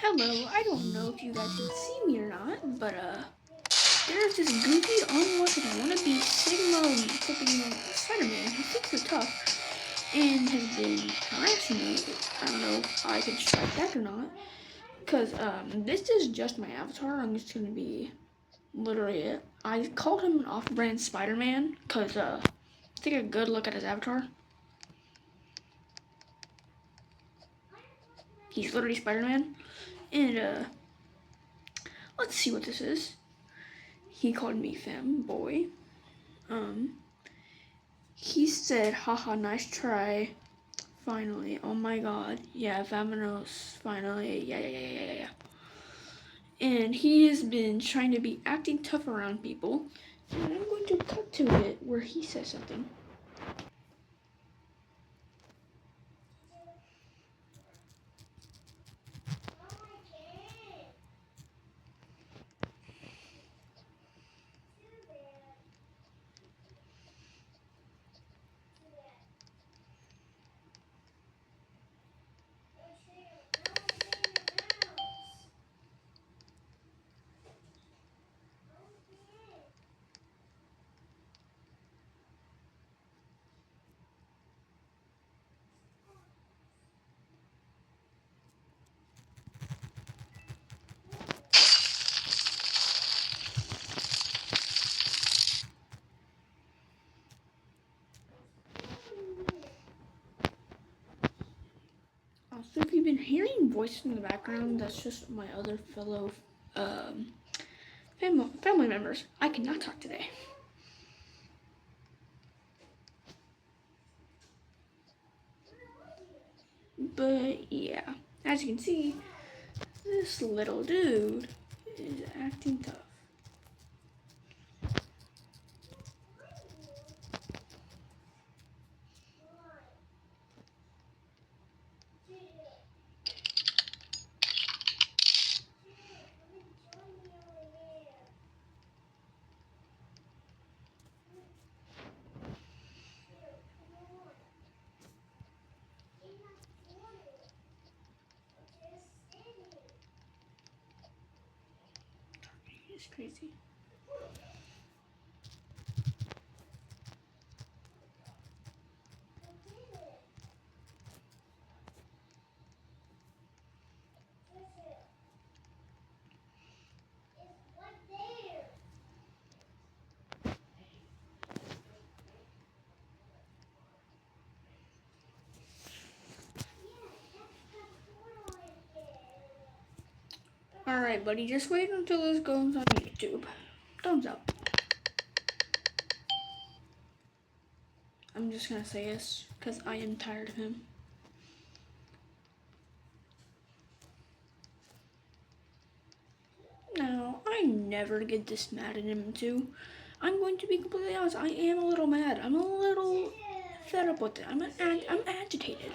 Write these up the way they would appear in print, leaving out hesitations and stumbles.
Hello, I don't know if you guys can see me or not, but there's this goofy, unwanted wannabe Sigma flipping Spider-Man who thinks they're tough and has been harassing me. I don't know if I can strike back or not, because this is just my avatar. I'm just gonna be literally it. I called him an off-brand Spider-Man, because take a good look at his avatar. He's literally Spider-Man, and let's see what this is. He called me femboy. He said, haha, nice try. Finally. Oh my god. Yeah, Vamonos. Finally. Yeah. And he has been trying to be acting tough around people. And I'm going to cut to it where he says something. Also, if you've been hearing voices in the background, that's just my other fellow family members. I cannot talk today. But yeah, as you can see, this little dude is acting tough. It's crazy. Alright, buddy, just wait until this goes on YouTube. Thumbs up. I'm just gonna say yes, because I am tired of him. Now, I never get this mad at him too. I'm going to be completely honest, I am a little mad. I'm a little fed up with it. I'm agitated.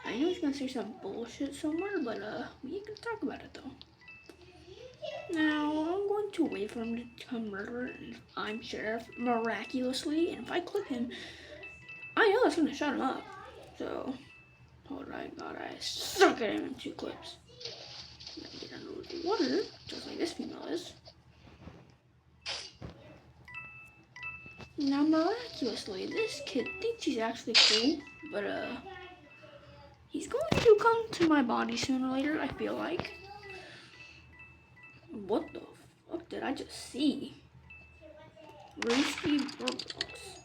I know he's gonna say some bullshit somewhere, but we can talk about it though. Now, I'm going to wait for him to become murderer, and I'm sheriff miraculously, and if I click him, I know it's gonna shut him up. So, hold on, I gotta suck at him in 2 clips. I'm gonna get under the water, just like this female is. Now, miraculously, this kid thinks he's actually cool, but he's going to come to my body sooner or later, I feel like. What the fuck did I just see? Risky Roblox.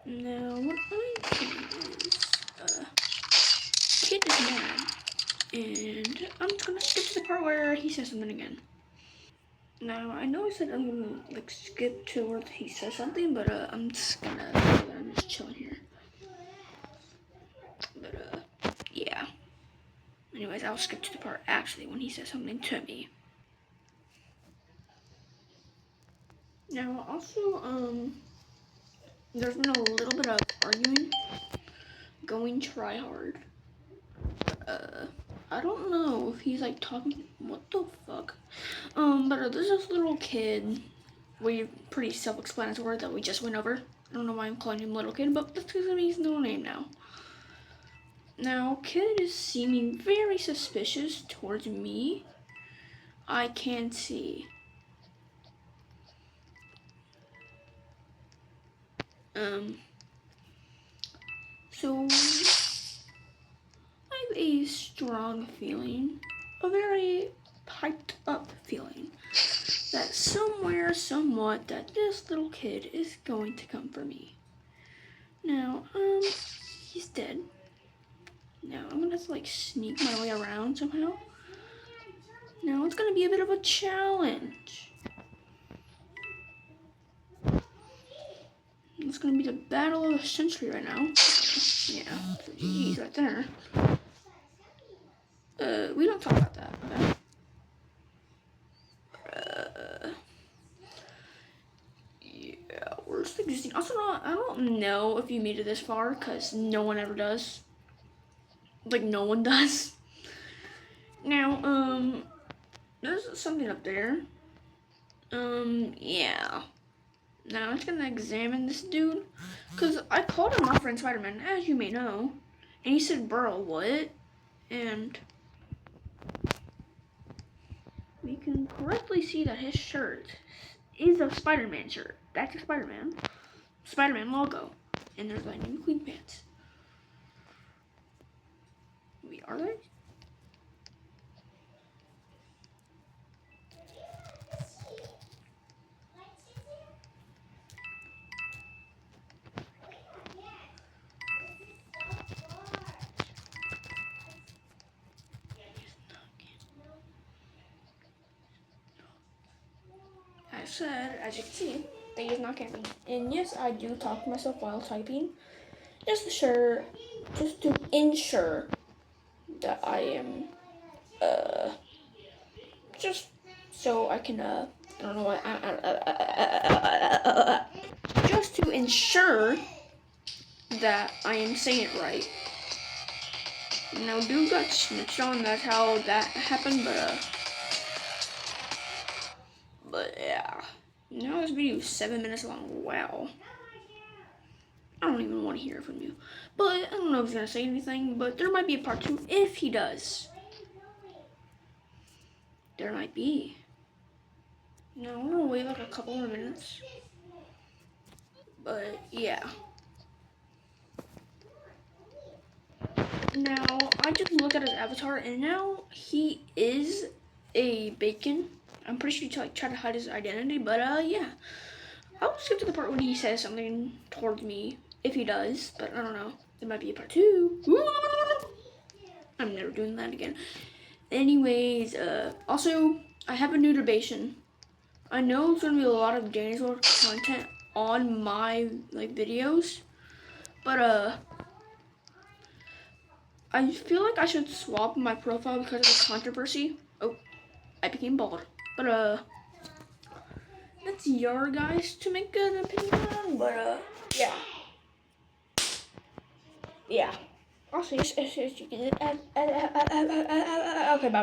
Now, what I'm thinking is, kid is mad, and I'm just gonna skip to the part where he says something again. Now, I know I said I'm gonna like skip to where he says something, but I'm just gonna, I'm just chilling here. But yeah. Anyways, I'll skip to the part actually when he says something to me. Now, also, there's been a little bit of arguing, going try hard. I don't know if he's like talking. What the fuck? But there's this little kid pretty self-explanatory that we just went over. I don't know why I'm calling him little kid, but that's because he's no name now. Now, kid is seeming very suspicious towards me. I can see. So I have a strong feeling, a very hyped up feeling, that somewhere, somewhat, that this little kid is going to come for me. Now, he's dead. Now, I'm gonna have to, like, sneak my way around somehow. Now, it's gonna be a bit of a challenge. It's gonna be the battle of the century right now. Yeah, GG's right there. We don't talk about that, okay? Yeah, we're 16. Also, I don't know if you made it this far, because no one ever does. Like, no one does. Now, there's something up there. Yeah. Now, I'm just gonna examine this dude, because I called him my friend Spider-Man, as you may know. And he said, bro, what? And we can correctly see that his shirt is a Spider-Man shirt. That's a Spider-Man logo. And there's Lightning McQueen pants. Wait, are they? I said, as you can see, that he's not camping. And yes, I do talk to myself while typing. Just to ensure that I am, just so I can, I don't know what, just to ensure that I am saying it right. Now, dude got snitched on, that's how that happened, but yeah. Now this video is 7 minutes long. Wow. I don't even want to hear from you. But I don't know if he's going to say anything, but there might be a part 2 if he does. There might be. Now, I'm going to wait like a couple more minutes. But yeah. Now, I just looked at his avatar, and now he is a bacon. I'm pretty sure he tried to hide his identity, but yeah. I'll skip to the part when he says something towards me, if he does, but I don't know. There might be a part 2. I'm never doing that again. Anyways, also, I have a new debation. I know there's gonna be a lot of Danny's World content on my, like, videos, but, I feel like I should swap my profile because of the controversy. Oh, I became bald. But, that's your guys to make an opinion on, but, yeah. Yeah. Also, okay, bye.